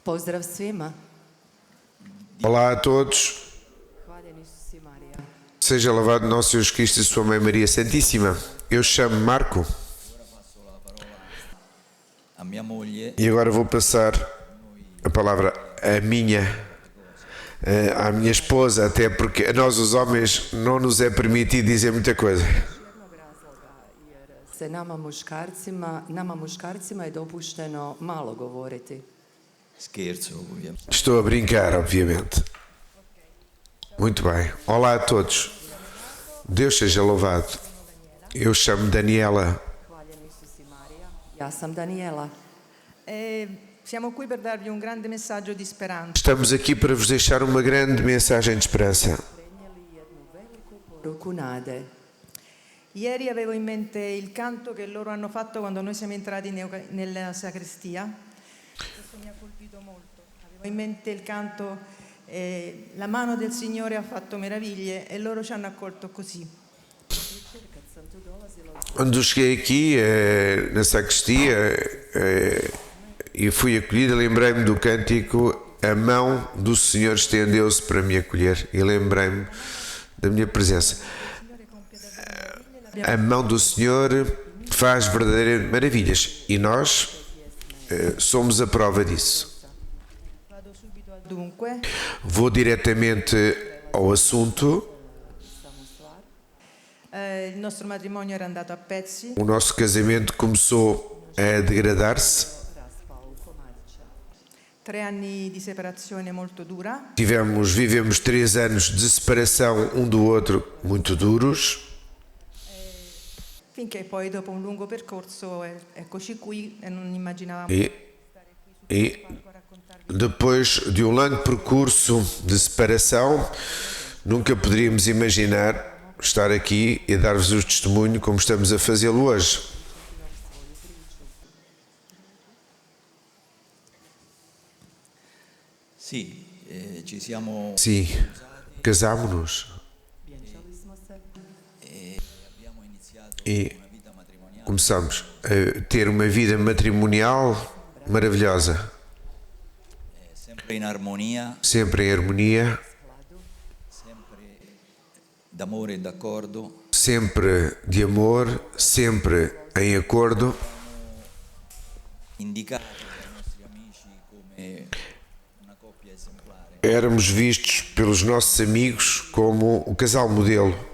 Pozdrav svima. Olá a todos. Hvaljeni su si Marija. Seja louvado nosso Jesus Cristo e sua Mãe Maria Santíssima. Eu chamo Marco a minha moglie e agora vou passar a palavra à minha esposa, até porque a nós os homens não nos é permitido dizer muita coisa. Jednog razloga, jer se nama muškarcima je dopušteno malo govoriti. scherzo ovviamente. Estou a brincar, obviamente. Muito bem. Olá a todos. Deus seja louvado. Eu chamo Daniela. Hvaljeni su si Marija. Ja sam Daniela. Siamo qui per darvi un grande messaggio di speranza. Estamos aqui para vos deixar uma grande mensagem de esperança. Prenijeli jednu veliku poruku nade. Ieri avevo in mente il canto che loro hanno fatto quando noi siamo entrati nella sacrestia. Questo mi ha colpito molto. Avevo in mente il canto La mano del Signore ha fatto meraviglie e loro ci hanno accolto così. Quando cheguei aqui na sacristia e fui acolhida, lembrei-me do cântico A mão do Senhor estendeu-se para me acolher e lembrei-me da minha presença. A mão do Senhor faz verdadeiras maravilhas e nós somos a prova disso. Vado subito al dunque. Vou diretamente ao assunto. Il nostro matrimonio era andato a pezzi. O nosso casamento começou a degradar-se. 3 anni di separazione molto dura. Vivemos 3 anos de separação um do outro muito duros. Finché poi dopo un lungo percorso eccoci qui e non immaginavamo E depois de um longo percurso de separação, nunca poderíamos imaginar estar aqui e dar-vos o testemunho como estamos a fazê-lo hoje. Sì, ci siamo Sim, casámonos abbiamo iniziato e una vita matrimoniale começamos a ter uma vida matrimonial maravilhosa, sempre in armonia, sempre em harmonia, sempre d'amore e d'accordo. sempre de amor, sempre em acordo. Indicati dai nostri amici come una coppia esemplare. Éramos vistos pelos nossos amigos como o casal modelo.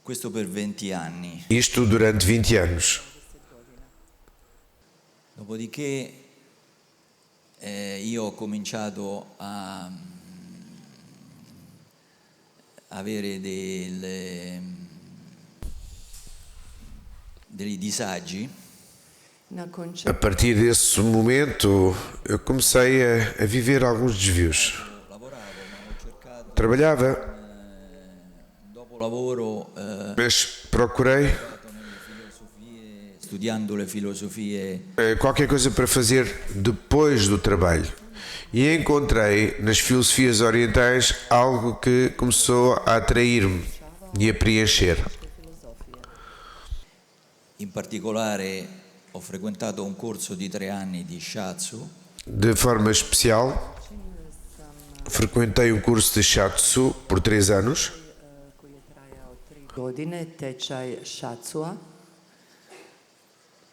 Questo per 20 anni. Isto durante 20 anos. Dopodiché io ho cominciato a avere dei disagi Nakon A partir desse momento, eu comecei a viver alguns desvios. lavoravo, ma ho cercato Trabalhava, dopo lavoro mas procurei studiando le filosofie qualquer coisa para fazer depois do trabalho. E encontrei nas filosofias orientais algo que começou a atrair-me e a preencher. in particolare ho frequentato un corso di 3 anni di shiatsu De forma especial, frequentei um curso de Shiatsu por 3 anos koji je trajao 3 godine, tečaj šacua.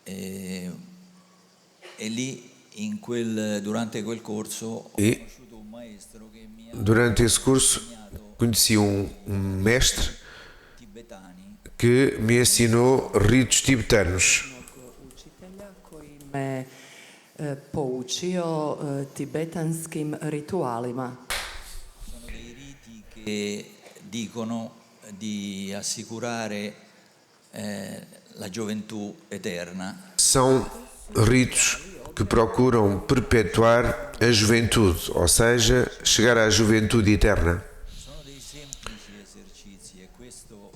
e lì durante quel corso ho e conosciuto un maestro che mi ha durante esse curso conheci um mestre tibetani que me ensinou ritos tibetanos. Učitelja koji me poučio tibetanskim ritualima. sono dei riti che dicono di assicurare la gioventù eterna. São ritos que procuram perpetuar a juventude, ou seja, chegar à juventude eterna. Sono dei semplici esercizi e questo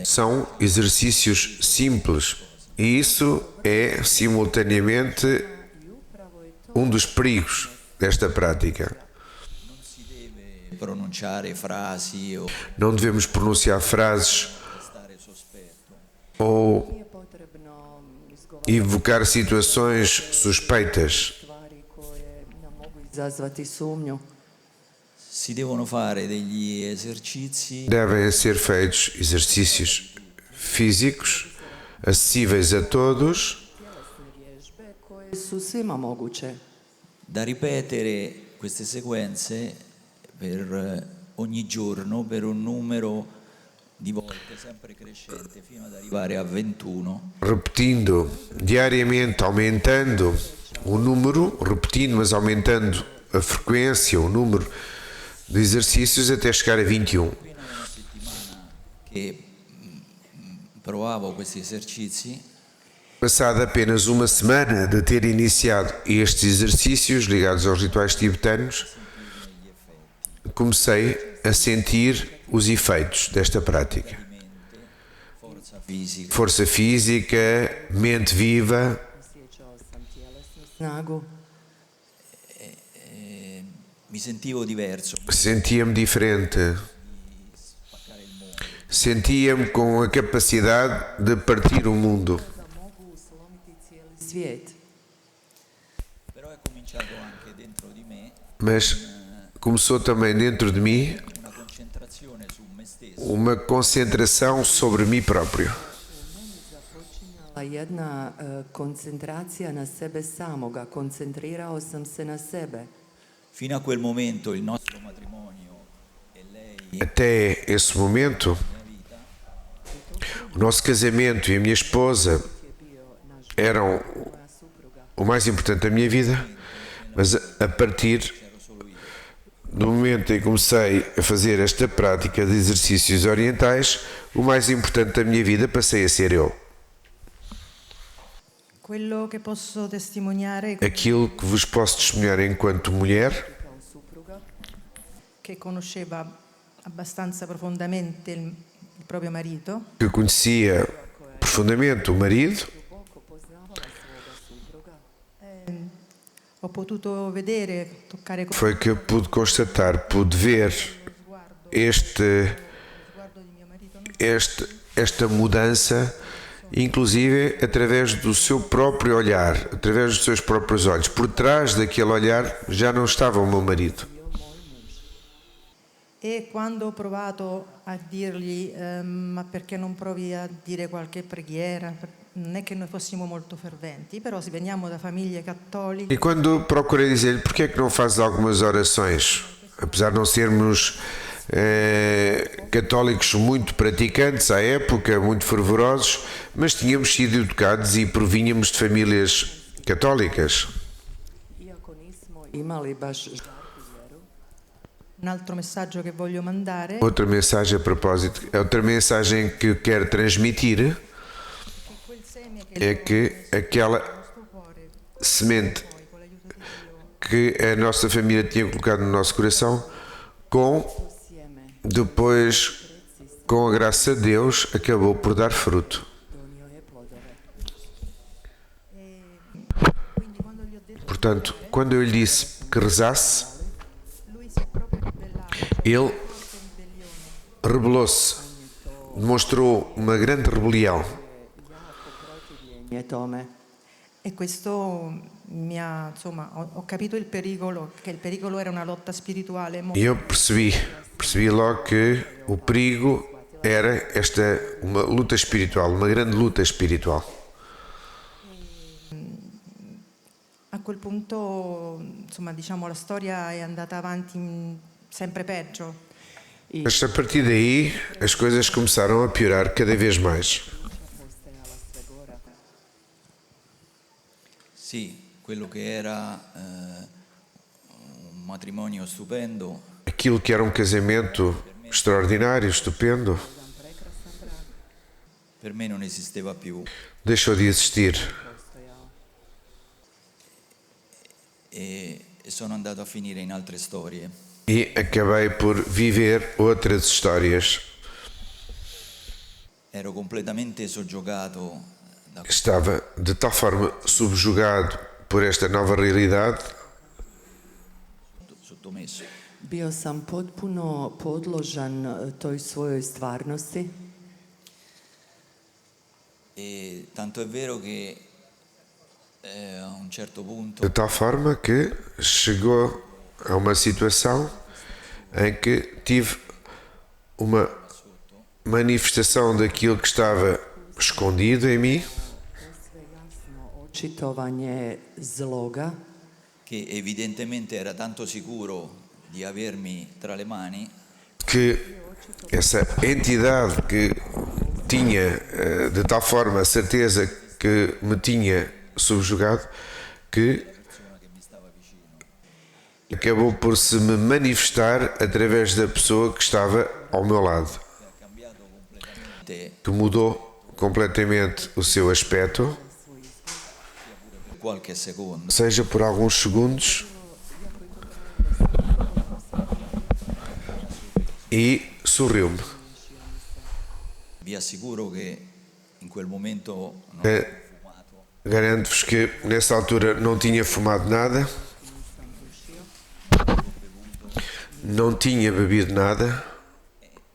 São exercícios simples e isso é simultaneamente um dos perigos desta prática. non si deve pronunciare frasi o Não devemos pronunciar frases stare sospetto. ou Nije potrebno izgovarati evocar situações suspeitas. stvari koje nam mogu izazvati sumnju. Si devono fare degli esercizi Devem ser feitos exercícios físicos acessíveis a todos, Vježbe koje su svima moguće. da ripetere queste sequenze per ogni giorno per un numero di volte sempre crescente fino ad arrivare a 21. repetindo diariamente, aumentando o número, repetindo, mas aumentando a frequência, o número de exercícios até chegar a 21. Appena una settimana che provavo questi esercizi, Passada apenas uma semana de ter iniciado estes exercícios ligados aos rituais tibetanos, comecei a sentir os efeitos desta prática. forza fisica, Força física, mente viva, Osjećao sam tjelesnu snagu. mi sentivo diverso, sentia-me diferente. Sentia-me com a capacidade de partir o mundo. Da mogu slomiti cijeli svijet. però è cominciato anche dentro di me Mas começou também dentro de mim una concentrazione su me stesso, uma concentração sobre mim próprio. Započinjala jedna koncentracija na sebe samoga. Koncentrirao sam se na sebe. fino a quel momento il nostro matrimonio e lei Até esse momento, o nosso casamento e a minha esposa eram Moja supruga. o mais importante da minha vida, mas a partir do momento em que comecei a fazer esta prática de exercícios orientais, o mais importante da minha vida passei a ser eu. Quello che posso testimoniare Aquilo que vos posso testemunhar enquanto mulher, Kao supruga che conosceva abbastanza profondamente il proprio marito, que conhecia profundamente o marido, duboko poznavala svoga supruga. ho potuto vedere, toccare con foi que eu pude constatar, pude ver lo sguardo di mio marito, esta mudança, inclusive através do seu próprio olhar, através dos seus próprios olhos. Por trás daquele olhar já não estava o meu marido. E quando ho provato a dirgli ma perché non provi a dire qualche preghiera? Non è che noi fossimo molto ferventi, però se veniamo da famiglie cattoliche, E quando procurei dizer-lhe, porquê é que não fazes algumas orações? Apesar de não sermos católicos muito praticantes à época, muito fervorosos, mas tínhamos sido educados e provínhamos de famílias católicas. Iako nismo imali baš žarku vjeru, un altro messaggio che voglio mandare Outra mensagem a propósito, outra mensagem que eu quero transmitir quel seme che é que aquela nostro cuore, semente poi con l'aiuto di Dio, que a nossa família tinha colocado no nosso coração, sjeme depois, com a graça de Deus, acabou por dar fruto. donio je plodove. quindi quando gli ho detto Portanto, quando eu lhe disse que rezasse, lui si è proprio ribellato, ele rebelou-se, demonstrou uma grande rebelião. Jako protivljenje tome. e questo mi ha, insomma, ho capito il pericolo, che il pericolo era una lotta spirituale E eu percebi logo que o perigo era uma luta espiritual, uma grande luta espiritual. A quel punto, insomma, diciamo, la storia è andata avanti sempre peggio. Mas a partir daí, as coisas começaram a piorar cada vez mais. Postajala sve gora. sì, quello che era un matrimonio stupendo Aquilo que era um casamento extraordinário, estupendo, per me non esisteva più deixou de existir. Postojao. e sono andato a finire in altre storie. E acabei por viver outras histórias. Ero completamente soggiogato da Estava de tal forma subjugado por esta nova realidade, sottomesso. Bio sam potpuno podložan toj svojoj stvarnosti. E tanto è vero che A un certo punto de tal forma que chegou a uma situação em que tive uma manifestação daquilo que estava escondido em mim, Očitovanje zloga che evidentemente era tanto sicuro di avermi tra le mani que essa entidade que tinha de tal forma a certeza que me tinha subjugado, que acabou por se me manifestar através da pessoa que estava ao meu lado, que mudou completamente o seu aspecto, per qualche secondo. seja por alguns segundos, e sorriu-me. Vi assicuro che in quel momento non Eh, avevo fumato, Garanto-vos que nessa altura não tinha fumado nada, não tinha bebido nada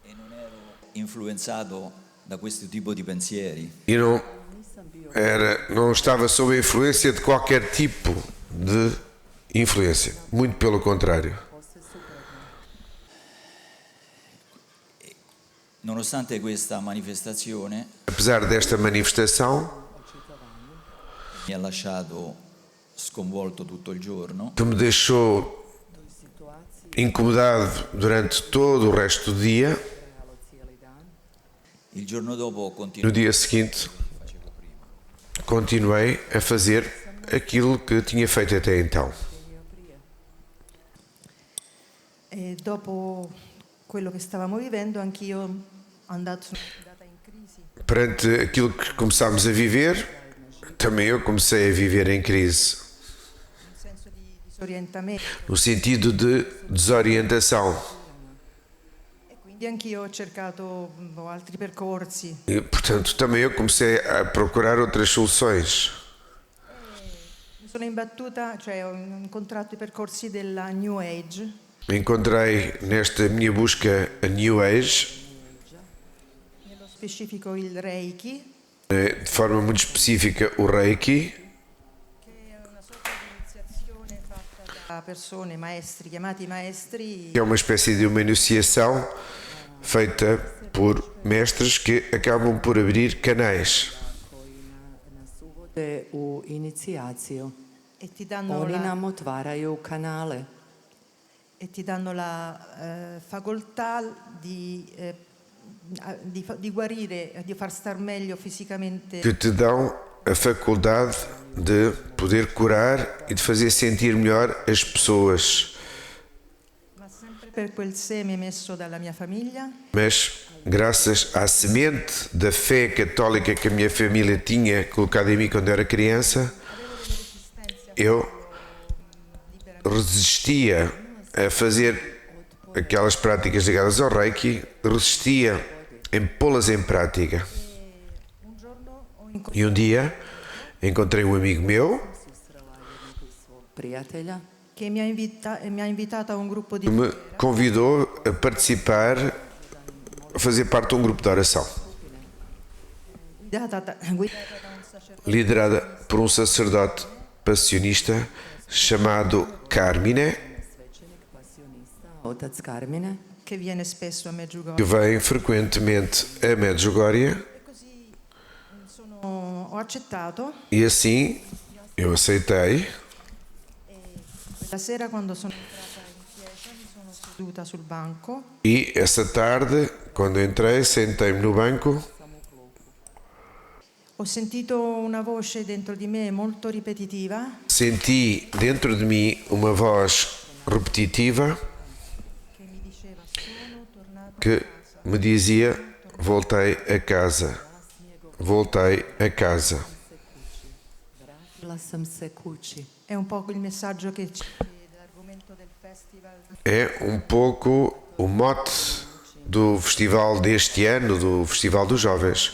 e non ero influenzato da questo tipo di pensieri. e não estava sob a influência de qualquer tipo de influência. Muito pelo contrário. Nonostante questa manifestazione Apesar desta manifestação, mi ha lasciato sconvolto tutto il giorno, que me deixou incomodado durante todo o resto do dia, il giorno dopo ho no continuato dia seguinte continuei a fazer aquilo que tinha feito até então. E dopo quello che stavamo vivendo, anch'io sono andata in crisi. Perante aquilo que começámos a viver, também eu comecei a viver em crise, Un senso di disorientamento, no sentido de desorientação. e quindi anch'io ho cercato altri percorsi. E, portanto, também eu comecei a procurar outras soluções. Mi sono imbattuta, cioè ho incontrato i percorsi della New Age, Encontrei nesta minha busca a New Age, nello specifico il Reiki, de forma muito específica o Reiki, che è una sorta di iniziazione fatta da persone, maestri, chiamati maestri, que é uma espécie de uma iniciação feita por mestres que acabam por abrir canais nas uvode u inicijaciju. e ti danno Oni la, nam otvaraju kanale facoltà di guarire, di far star meglio fisicamente que te dão a faculdade de poder curar e de fazer sentir melhor as pessoas. ma sempre per quel seme messo dalla mia famiglia, Mas, graças à semente da fé católica que a minha família tinha colocado em mim quando eu era criança, eu resistia a fazer aquelas práticas ligadas ao Reiki, resistia em pô-las em prática. un giorno ho E um dia encontrei um amigo meu prijatelja che mi ha invitato a un gruppo di que me convidou a participar, a fazer parte de um grupo de oração, guidata da un sacerdote liderada por um sacerdote passionista chamado Carmine, otac Carmine, che viene spesso a que Medjugorje. vem frequentemente a Medjugorje, E così ho accettato. e assim eu aceitei. La sera quando sono entrata in chiesa mi sono seduta sul banco E essa tarde, quando entrei, sentei-me no banco, ho sentito una voce dentro di me molto ripetitiva senti dentro de mim uma voz repetitiva che mi diceva sono tornato que me dizia: voltei a casa, voltei a casa. vratila sam se kući. è un po' il messaggio che dell'argomento del festival É um pouco o mote do festival deste ano, do Festival dos Jovens.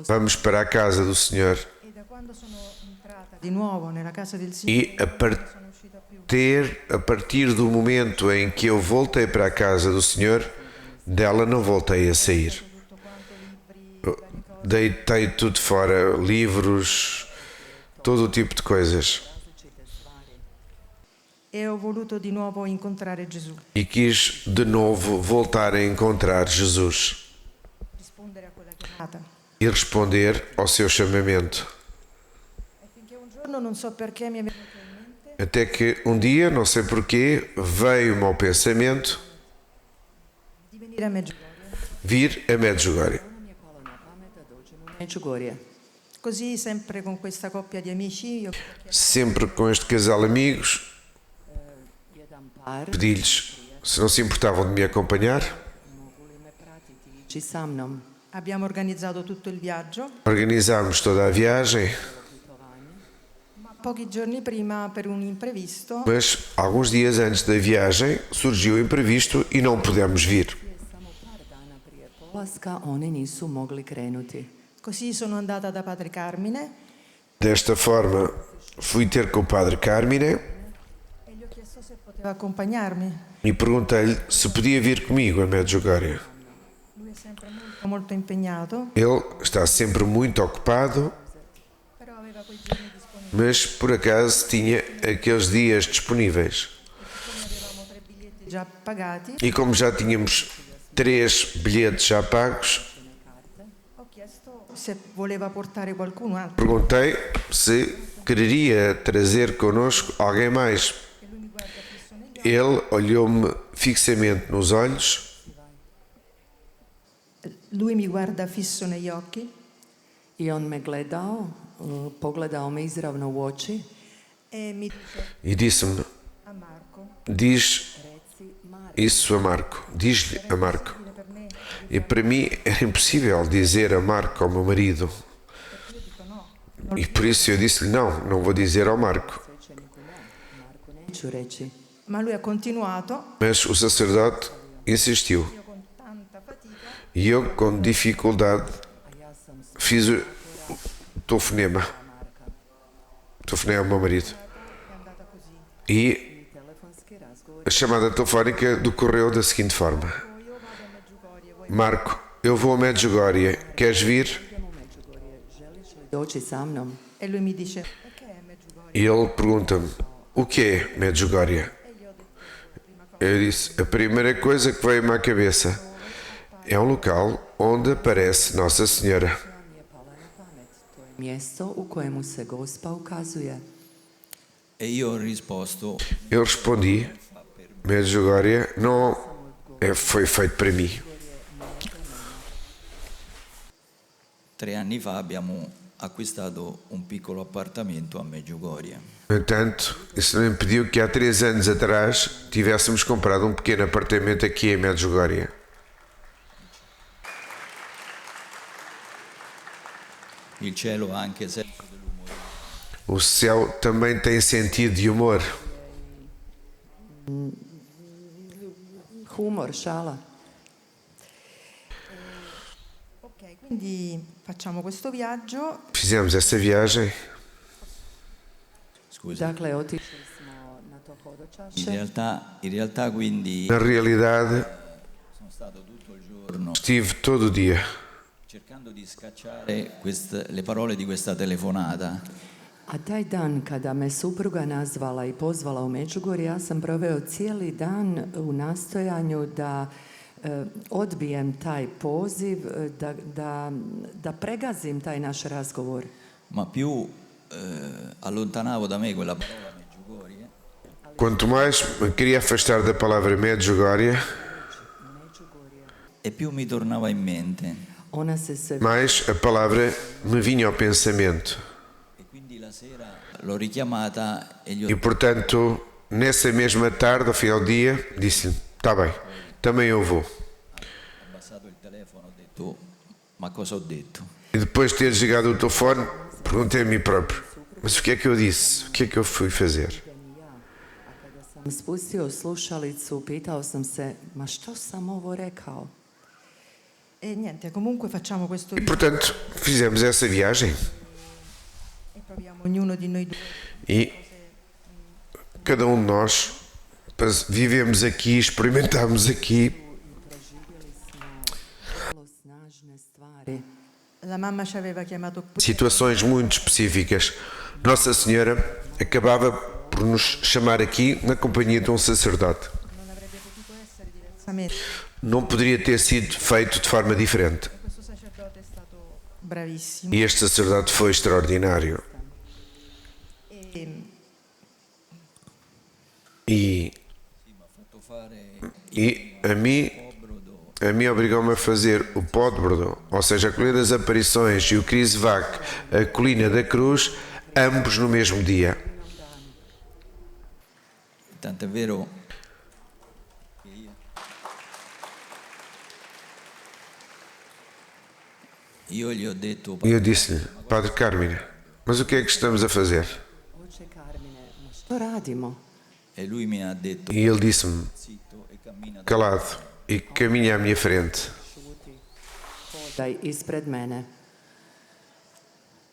Vamos para a casa do Senhor. e da quando sono entrata di nuovo nella casa del E Signore sono uscita più a partir do momento em que eu voltei para a casa do Senhor, dela não voltei a sair. tutto quanto libri Eu deitei tudo fora, livros, todo o tipo de coisas. E ho voluto di nuovo incontrare Gesù, E quis de novo voltar a encontrar Jesus rispondere a quella chiamata. e responder ao seu chamamento. E finché un giorno, non so perché, mi è venuto in mente Até que um dia, não sei porquê, veio-me ao pensamento di venire a Medjugorje. vir a Medjugorje. Međugorje. Così, sempre con questa coppia di amici, io Sempre com este casal amigos, Jedan par pedi-lhes se não se importavam de me acompanhar. mogu li me pratiti, ići sa mnom. abbiamo organizzato tutto il viaggio, Organizámos toda a viagem, ma pochi giorni prima, per un imprevisto, mas alguns dias antes da viagem surgiu o imprevisto e não pudemos vir. Samo par dana prije polaska oni nisu mogli krenuti. così sono andata da padre Carmine Desta forma, fui ter com o padre Carmine e gli ho chiesto se poteva accompagnarmi. e perguntei-lhe se podia vir comigo a Medjugorje. Lui è sempre molto impegnato, Ele está sempre muito ocupado, però aveva quei giorni disponibili. mas por acaso tinha aqueles dias disponíveis. Siccome avevamo 3 biglietti già pagati, E como já tínhamos 3 bilhetes já pagos, ho chiesto se voleva portare qualcuno altro. perguntei se quereria trazer connosco alguém mais. E lui mi guarda fisso negli occhi. Ele olhou-me fixamente nos olhos Lui mi guarda fisso negli occhi I on me gledao, pogledao me izravno u oči. e mi dice e disse-me: a Marco, diz Reci, Marko, isso a Marco, diz-lhe a Marco. dire per me, E para mim era impossível dizer a Marco, ao meu marido. io dico no. E por isso eu disse-lhe: não, não vou dizer ao Marco. svećeniku ne, Marku neću reći. Ma lui ha continuato, Mas o sacerdote insistiu. io con tanta fatica E eu, com dificuldade, A ja sam fiz o telefonema. Marka. Telefonei ao meu marido. è andata così. E I telefonski razgovor. a chamada telefónica decorreu da seguinte forma: Io vado a Medjugorje, vuoi? Marco, eu vou a Medjugorje, queres vir? Idemo u Međugorje, želiš li doći sa mnom? E lui mi dice, perché è Medjugorje? E ele pergunta-me: o que é Medjugorje? E io ho detto, prima cosa, Eu disse: a primeira coisa que veio-me à cabeça é um local onde aparece Nossa Senhora. Koja mi je pala na pamet. To je mjesto u kojemu se Gospa ukazuje. E io ho risposto, Eu respondi: Medjugorje não foi feito para mim. 3 anni fa abbiamo acquistato un piccolo appartamento a Medjugorje. No entanto, isso não impediu que há 3 anos atrás tivéssemos comprado um pequeno apartamento aqui em Medjugorje. Il cielo ha anche senso dell'umore. O céu também tem sentido de humor. Humor, šala. ok, quindi facciamo questo viaggio. Fizemos essa viagem. Scusa. Dakle, otišli smo na to hodočašće. In realtà quindi Na realidade, sono stato tutto il giorno estive todo o dia cercando di scacciare le parole di questa telefonata. A taj dan kada me supruga nazvala i pozvala u Međugorje, ja sam proveo cijeli dan u nastojanju da odbijem taj poziv, da pregazim taj naš razgovor. Ma più allontanavo da me quella parola Medjugorje, Quanto mais me queria afastar da palavra Medjugorje, e più mi tornava in mente. Ona se sve mais a palavra me vinha ao pensamento. E quindi la sera l'ho richiamata e gli ho E portanto, nessa mesma tarde, ao final do dia, disse-lhe: está bem, também eu vou. abbassato il telefono, ho detto, ma cosa ho detto? E depois de ter desligado o telefone, perguntei a mim próprio: mas o que é que eu disse? O que é que eu fui fazer? A kada sam spustio slušalicu, pitao sam se, ma što sam ovo rekao? E niente, comunque facciamo questo E viaggio portanto, fizemos essa viagem. e proviamo ognuno di noi due E cada um de nós vivemos aqui, experimentamos aqui Preživjeli smo vrlo snažne stvari. La mamma ci aveva chiamato qui. situações muito específicas. Nossa Senhora acabava por nos chamar aqui na companhia de um sacerdote. Non avrebbe potuto essere diversamente. Não poderia ter sido feito de forma diferente. Questo sacerdote è stato bravissimo. E este sacerdote foi extraordinário. E E, Sì, mi ha fatto fare e a mim obrigou-me a fazer o Podbrodo, ou seja, a Colina das Aparições e o Crisvac, a Colina da Cruz, ambos no mesmo dia. tanto è vero che io gli ho detto, E eu disse-lhe, Padre Carmine, mas o que é que estamos a fazer? Oče Karmine, ma što radimo? e lui mi ha detto, E ele disse-me, zitto e cammina. calado, e caminha à minha frente. Daj ispred mene.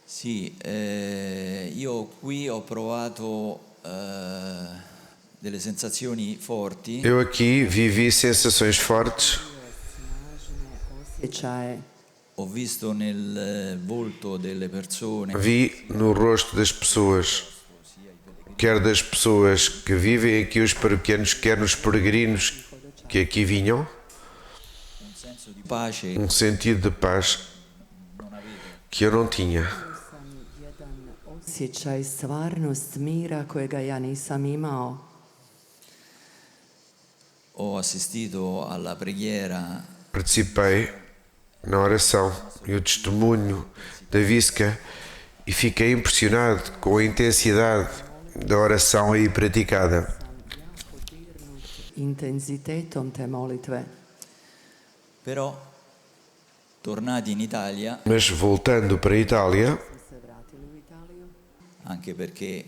Sì, io qui ho provato delle sensazioni forti Eu aqui vivi sensações fortes, Osjećaje. ho visto nel volto delle persone vi no rosto das pessoas, quer das pessoas que vivem aqui, os paroquianos, quer nos peregrinos que aqui vinham, un senso di pace um sentido de paz que eu não tinha. Osjećaj stvarnost mira kojega ja nisam imao. ho assistito alla preghiera Participei na oração e o testemunho da Visca e fiquei impressionado com a intensidade da oração aí praticada. Intenzitetom te molitve. però tornati in Italia, Mas voltando para a Itália, Se vratili u Italiju. anche perché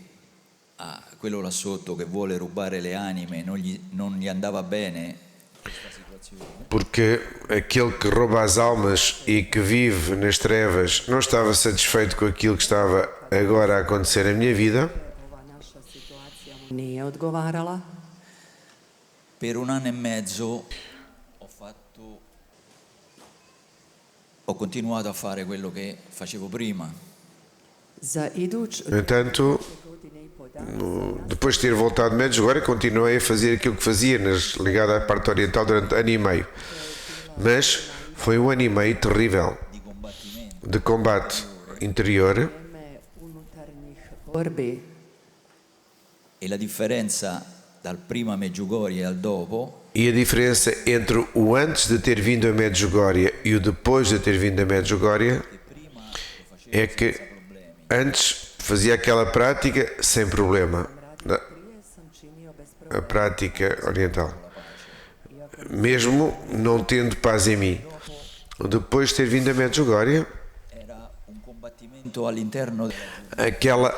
a quello là sotto che vuole rubare le anime non gli andava bene questa situazione, porque aquele que rouba as almas e que vive nas trevas não estava satisfeito com aquilo que estava agora a acontecer na minha vida. Ova naša situacija mu nije odgovarala. per 1 anno e mezzo ho continuato a fare quello che facevo prima. Za iduć No entanto, godine i po dana depois de ter voltado de Medjugorje, continuei a fazer aquilo que fazia ligado à parte oriental durante ano e meio. Mas foi um ano e meio terrível Di combattimento de combate interior vreme unutarnjih borbi. e la differenza dal prima Medjugorje al dopo e a diferença entre o antes de ter vindo a Medjugorje e o depois de ter vindo a Medjugorje é que antes fazia aquela prática sem problema, Prije sam činio bez a prática oriental, mesmo não tendo paz em mim. Depois de ter vindo a Medjugorje, era un combattimento all'interno aquela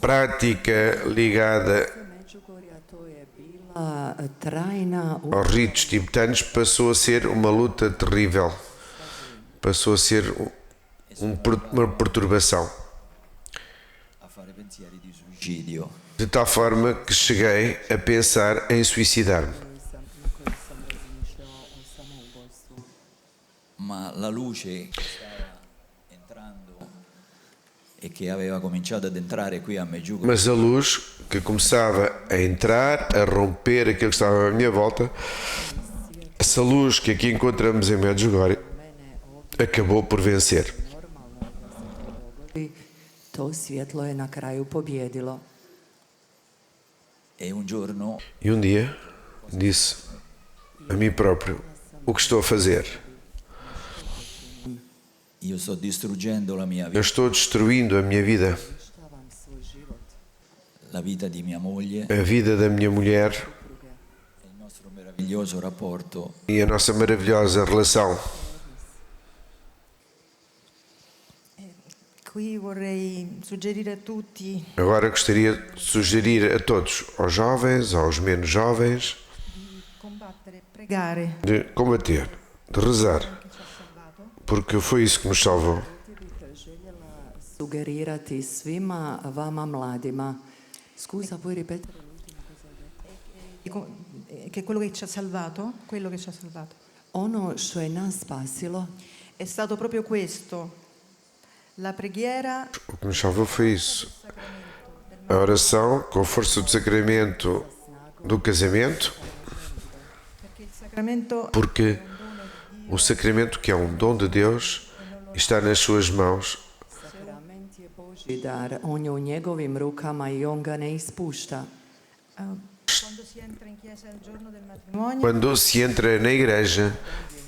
prática ligada Međugorja, to je bila trajna aos ritos tibetanos passou a ser uma luta terrível, passou a ser uma perturbação, a fare pensieri di suicidio. de tal forma que cheguei a pensar em suicidar-me. na kojoj sam razmišljao o samoubojstvu. Ma la luce che stava entrando e che aveva cominciato ad entrare qui a Medjugorje Mas a luz que começava a entrar, a romper aquilo que estava à minha volta, essa luz que aqui encontramos em Medjugorje, acabou por vencer. Normalno je da se to dogodi, to svjetlo je na kraju pobjedilo. e un giorno E um dia disse a mim próprio: o que estou a fazer? io sto distruggendo la mia Eu vita, estou destruindo a minha vida, Uništavam svoj život, la vita di mia moglie, a vida da minha mulher e il nostro meraviglioso rapporto. e a nossa maravilhosa relação. qui vorrei suggerire a tutti Agora gostaria de sugerir a todos, aos jovens, aos menos jovens, di combattere, pregare, de combater, de rezar, che ci ha salvato, porque foi isso que nos salvou. Ti bih željela sugerirati svima vama mladima. Scusa, puoi ripetere l'ultima cosa hai detto? che quello che ci ha salvato, quello che ci ha salvato, Ono što je nas spasilo è stato proprio questo, La preghiera O que nos salvou foi isso. A oração com a força do sacramento do casamento, perché il sacramento porque o sacramento, que é um dom de Deus, está nas suas mãos. Sakrament je Božji dar, on je u njegovim rukama i on ga ne ispušta. quando si entra in chiesa il giorno del matrimonio Quando se entra na igreja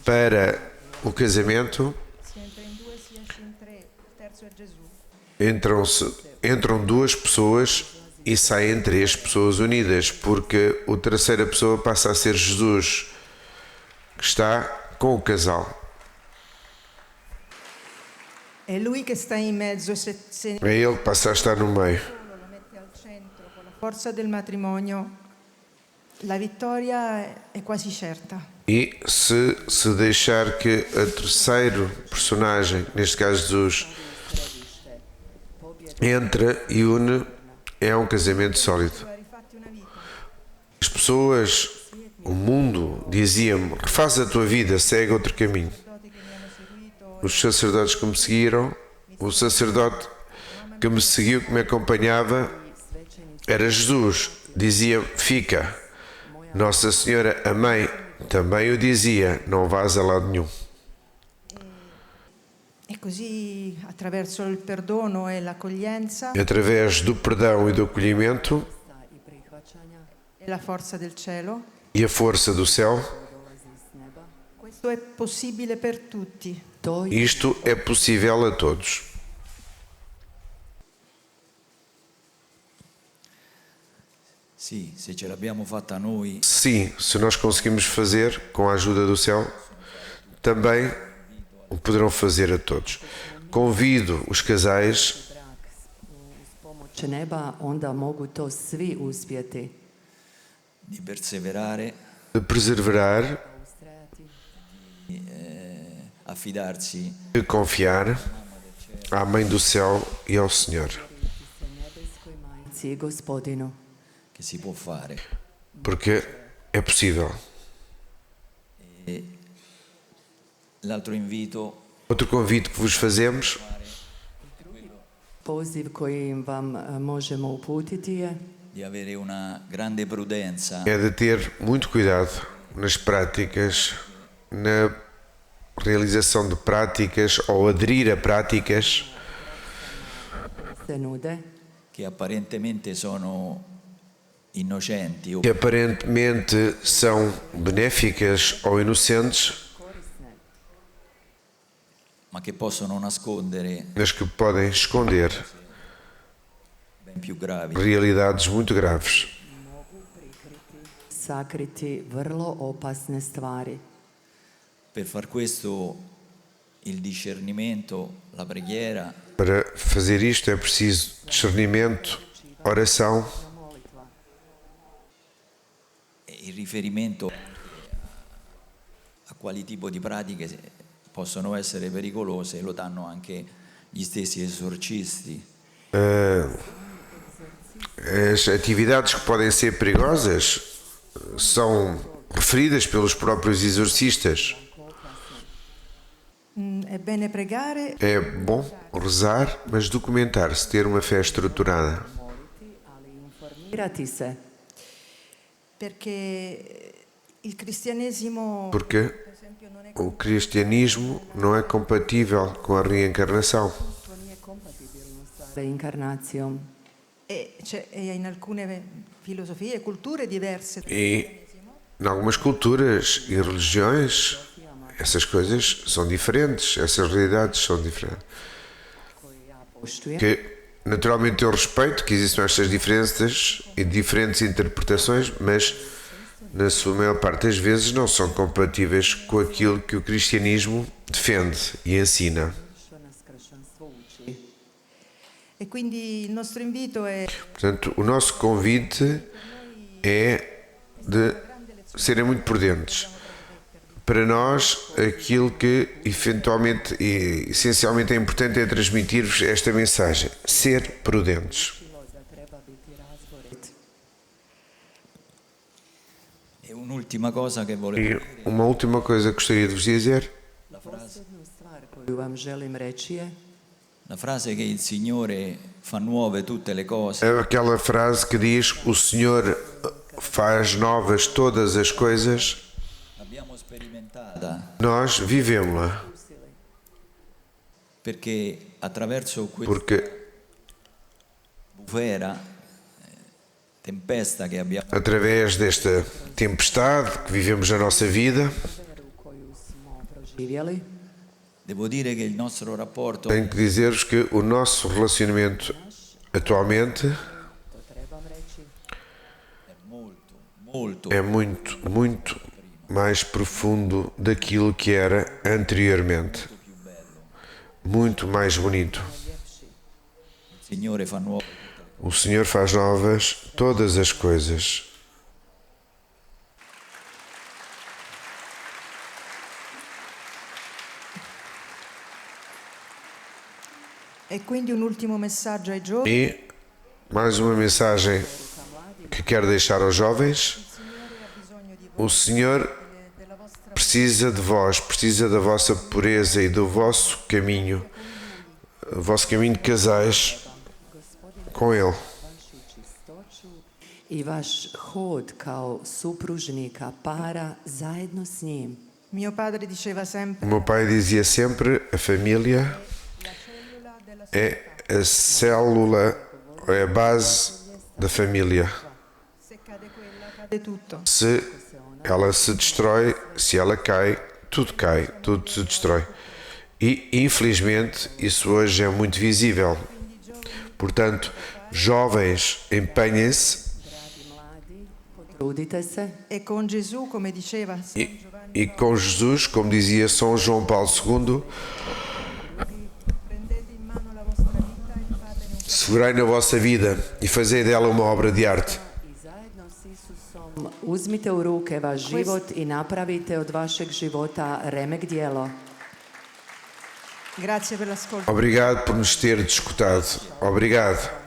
para o casamento, si entra in due, si esce in tre, il terzo è Gesù. entram duas pessoas e saem três pessoas unidas, porque a terceira pessoa passa a ser Jesus, que está com o casal. È lui che sta in mezzo e se É ele que passa a estar no meio. solo lo mette al centro con la forza del matrimonio, la vittoria è quasi certa. E se deixar que a terceiro personagem, neste caso Jesus, entra e une, é um casamento sólido. Tu hai rifatti una vita. As pessoas, o mundo, dizia-me: refaz a tua vida, segue outro caminho. Sacerdoti che mi hanno seguito Os sacerdotes que me seguiram, o sacerdote que me seguiu, que me acompanhava, era Jesus. Dizia: fica. Nossa Senhora, a mãe, também o dizia: não vás a lado nenhum. e così attraverso il perdono e l'accoglienza Através do perdão e do acolhimento I prihvaćanja e la forza del cielo, e a força do céu, dolazi s neba. questo è possibile per tutti. To je isto é possível a todos. Sì, se ce l'abbiamo fatta noi, Sim, se nós conseguimos fazer com a ajuda do céu, também o poderão fazer a todos. Convido os casais brak uz pomoć neba, onda mogu to svi uspjeti. di perseverare, a perseverar, Ustrajati affidarsi de confiar à Mãe do Céu e ao Senhor, se nebeskoj majci i gospodinu. che si può fare. porque é possível. L'altro invito Outro convite que vos fazemos Poziv koji vam možemo uputiti je di avere una grande prudenza é de ter muito cuidado nas práticas, na realização de práticas ou aderir a práticas se nude, che apparentemente sono innocenti o que aparentemente são benéficas ou inocentes, ma che possono nascondere mas que podem esconder ben più gravi. realidades muito graves. sakriti vrlo opasne stvari. Per far questo il discernimento, la preghiera Para fazer isto é preciso discernimento, oração e il riferimento a quali tipo di pratiche possono essere pericolose lo danno anche gli stessi esorcisti. As atividades que podem ser perigosas são referidas pelos próprios exorcistas. È bene pregare É bom rezar, mas documentar-se, ter uma fé estruturada. Mirati se, perché il cristianesimo Porque per esempio non è o cristianismo não é compatível com a reencarnação. reinkarnacijom. e in alcune filosofie e culture diverse E em algumas culturas e religiões, essas coisas são diferentes, essas realidades são diferentes. Poštuje. Que naturalmente eu respeito que existam estas diferenças e diferentes interpretações, mas na sua maior parte das vezes não são compatíveis com aquilo que o cristianismo defende e ensina. Što nas kršćanstvo uči. e quindi il nostro invito è Portanto, o nosso convite é de serem muito prudentes. Para nós, aquilo que eventualmente e essencialmente é importante é transmitir-vos esta mensagem: ser prudentes. Da treba biti razborit. E un'ultima cosa che volevo E dire, uma última coisa que gostaria de vos dizer: la frase Jednu stvar koju vam želim reći je La frase che il Signore fa nuove tutte le cose É aquela frase que diz: o Senhor faz novas todas as coisas. l'abbiamo sperimentata Nós vivemos-la, perché attraverso questa porque bufera, tempesta che abbiamo através desta tempestade que vivemos na nossa vida, koju smo proživjeli, devo dire che il nostro rapporto tenho que dizer-vos que o nosso relacionamento atualmente to trebam reći, è molto, molto é muito, muito mais profundo daquilo que era anteriormente. Muito mais bonito. il Signore fa nuove. O Senhor faz novas todas as coisas. E quindi un ultimo messaggio ai giovani. E mais uma mensagem que quero deixar aos jovens. O Senhor Della vostra precisa de vós, precisa da vossa pureza e do vosso caminho de casais com Ele. vašu čistoću i vaš hod kao supružnika para zajedno s njim. Mio padre diceva sempre O meu pai dizia sempre: a família la cellula della é a célula, é a base da família. se cade quella cade tutto. Se ela se destrói, se ela cai, tudo se destrói. E, infelizmente, isso hoje é muito visível. Portanto, jovens, empenhem-se Dragi mladi, potrudite se E con Gesù, come diceva San Giovanni, e com Jesus, como dizia São João Paulo II, prendete in mano la vostra vita e fatene un segurai na vossa vida e fazei dela uma obra de arte. i zajedno s Isusom uzmite u ruke vaš život i napravite od vašeg života remek djelo. Grazie per l'ascolto. Obrigado por nos ter escutado. Obrigado.